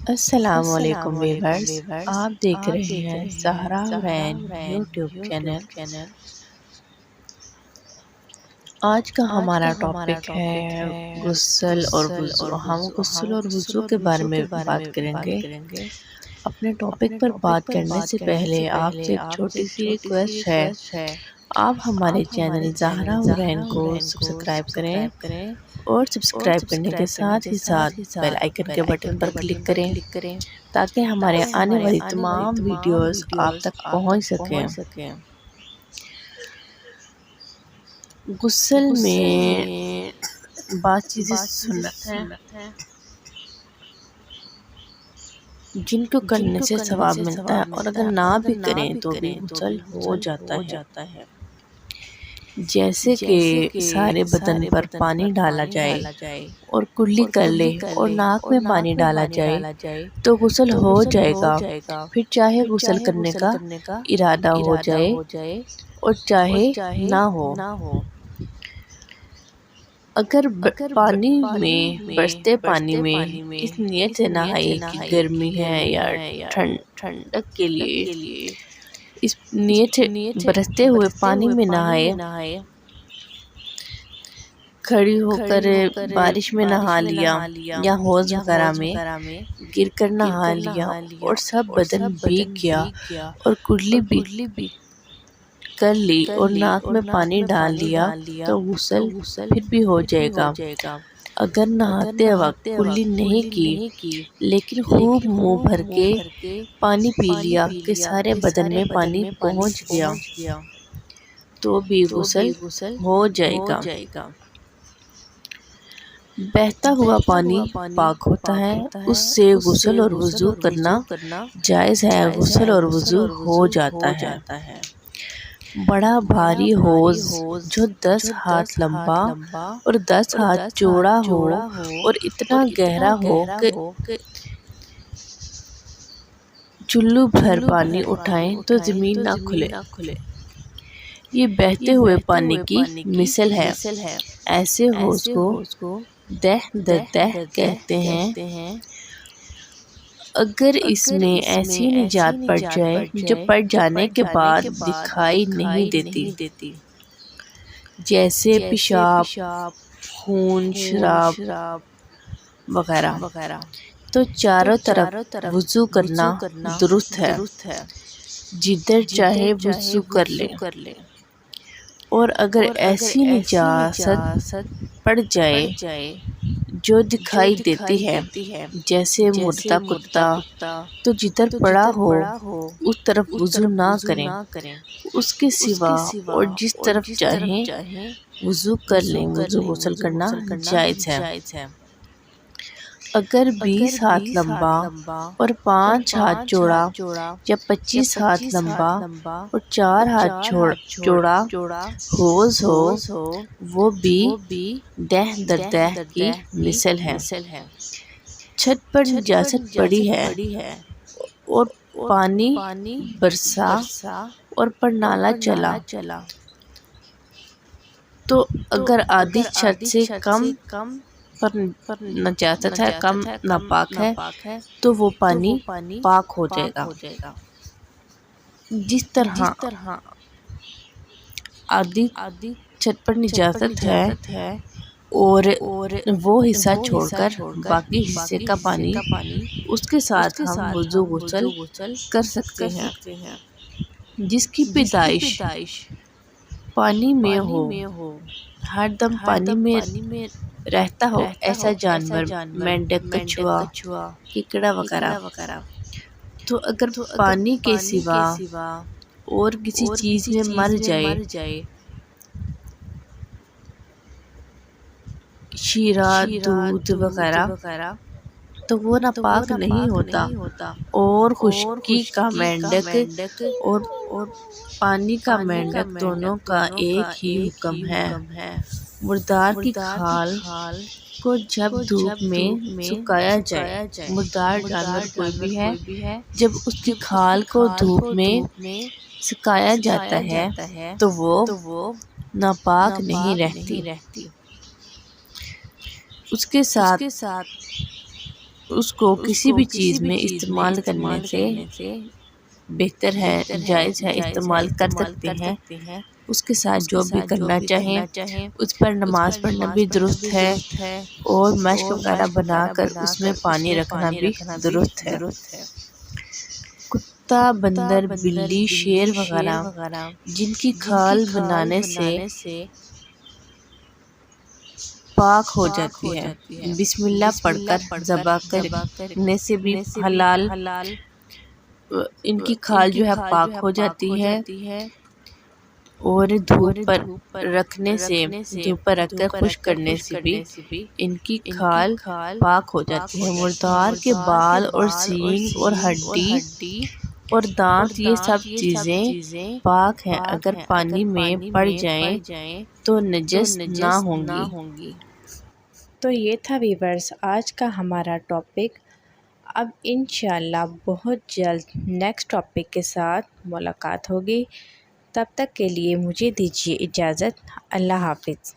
السلام علیکم ویورز، آپ دیکھ رہے ہیں زہرا حرین یوٹیوب چینل۔ آج کا ہمارا ٹاپک ہے غسل اور وضو۔ ہم غسل اور وضو کے بارے میں بات کریں گے۔ اپنے ٹاپک پر بات کرنے سے پہلے آپ سے ایک چھوٹی سی ریکویسٹ ہے، آپ ہمارے چینل زہرا حرین کو سبسکرائب کریں اور سبسکرائب کرنے کے ساتھ ہی ساتھ بیل آئیکن کے بٹن پر کلک کریں تاکہ ہمارے آنے والی تمام ویڈیوز آپ تک پہنچ سکیں۔ غسل میں بعض چیزیں سنت ہیں جن کو کرنے سے ثواب ملتا ہے، اور اگر نہ بھی کریں تو بھی غسل ہو جاتا ہے۔ جیسے کہ سارے بدن پر پانی ڈالا جائے اور کلی کر لے اور ناک میں پانی ڈالا جائے تو غسل ہو جائے گا، پھر چاہے غسل کرنے کا ارادہ ہو جائے اور چاہے نہ ہو۔ اگر پانی میں برستے پانی میں اس نیت سے نہائے کہ گرمی ہے یا ٹھنڈک کے لیے، اس نیت سے برستے ہوئے پانی میں نہائے، کھڑی ہو کر بارش میں نہا لیا یا حوض وغیرہ میں گر کر نہا لیا اور سب بدن بھیگ گیا اور کلی بھی کر لی اور ناک میں پانی ڈال لیا تو غسل پھر بھی ہو جائے گا۔ اگر نہاتے وقت کلی نہیں کی لیکن خوب منہ بھر کے پانی پی لیا کہ سارے بدن میں پانی پہنچ گیا تو بھی غسل ہو جائے گا۔ بہتا ہوا پانی پاک ہوتا ہے، اس سے غسل اور وضو کرنا جائز ہے۔ غسل اور وضو ہو جاتا ہے۔ بڑا بھاری حوض جو 10 ہاتھ لمبا اور 10 ہاتھ چوڑا ہو اور اتنا گہرا ہو کہ چلو بھر پانی اٹھائیں تو زمین نہ کھلے، یہ بہتے ہوئے پانی کی مثال ہے۔ ایسے حوض کو دہ در دہ کہتے ہیں۔ اگر اس میں ایسی نجات پڑ جائے جو پڑ جانے کے بعد دکھائی نہیں دیتی، جیسے پیشاب، خون، شراب وغیرہ، تو چاروں طرف وضو کرنا درست ہے، جدھر چاہے وضو کر لے۔ اور اگر ایسی نجاست پڑ جائے جو دکھائی دیتی ہے، جیسے مردہ کتا، تو جدھر پڑا ہو اس طرف وضو نہ کریں، اس کے سوا اور جس طرف چاہیں وضو کر لیں۔ وضو غسل کرنا جائز ہے۔ اگر 20 ہاتھ لمبا اور 5 ہاتھ چوڑا یا 25 ہاتھ لمبا اور 4 ہاتھ چوڑا حوض ہو، وہ بھی دہ در دہ کی مثال ہے۔ چھت پر نجاست پڑی ہے اور پانی برسا اور پر نالا چلا، تو اگر آدھی چھت سے کم پر نجاست ہے، کم ناپاک ہے، تو وہ پانی پاک ہو جائے گا۔ جس طرح آدھی چھت پر نجاست ہے اور وہ حصہ چھوڑ کر باقی حصے کا پانی اس کے ساتھ ہم وضو غسل کر سکتے ہیں۔ جس کی پیدائش پانی میں ہو، ہر دم پانی میں رہتا ہو، ایسا جانور مینڈک، کچھوا، کیکڑا وغیرہ، تو اگر پانی کے سوا اور کسی چیز میں مر جائے، شیرہ، دودھ وغیرہ، تو وہ ناپاک نہیں ہوتا۔ اور خشکی کا مینڈک اور پانی کا مینڈک دونوں کا ایک ہی حکم ہے۔ مردار کی کھال کو جب دھوپ میں سکھایا جائے، مردار جانور کوئی بھی ہے، جب اس کی کھال کو دھوپ میں سکھایا جاتا ہے تو وہ ناپاک نہیں رہتی۔ اس کے ساتھ اس کو کسی بھی چیز میں استعمال کرنے سے بہتر ہے، جائز ہے، استعمال کر سکتے ہیں۔ اس کے ساتھ جو بھی کرنا چاہیں اس پر نماز پڑھنا بھی درست ہے، اور مشق وغیرہ بنا کر اس میں پانی رکھنا بھی درست ہے۔ کتا، بندر، بلی، شیر وغیرہ جن کی کھال بنانے سے پاک ہو جاتی ہے، بسم اللہ پڑھ کر ذبح کرنے سے بھی حلال، ان کی کھال جو ہے پاک ہو جاتی ہے، اور دھوپ پر رکھنے سے، دھوپ پر رکھ کر خشک کرنے سے بھی ان کی کھال پاک ہو جاتی ہے۔ مردار کے بال اور سینگ اور ہڈی اور دانت، یہ سب چیزیں پاک ہیں، اگر پانی میں پڑ جائیں تو نجس نہ ہوں گی۔ تو یہ تھا ویورز آج کا ہمارا ٹاپک۔ اب انشاءاللہ بہت جلد نیکسٹ ٹاپک کے ساتھ ملاقات ہوگی، تب تک کے لیے مجھے دیجیے اجازت۔ اللہ حافظ۔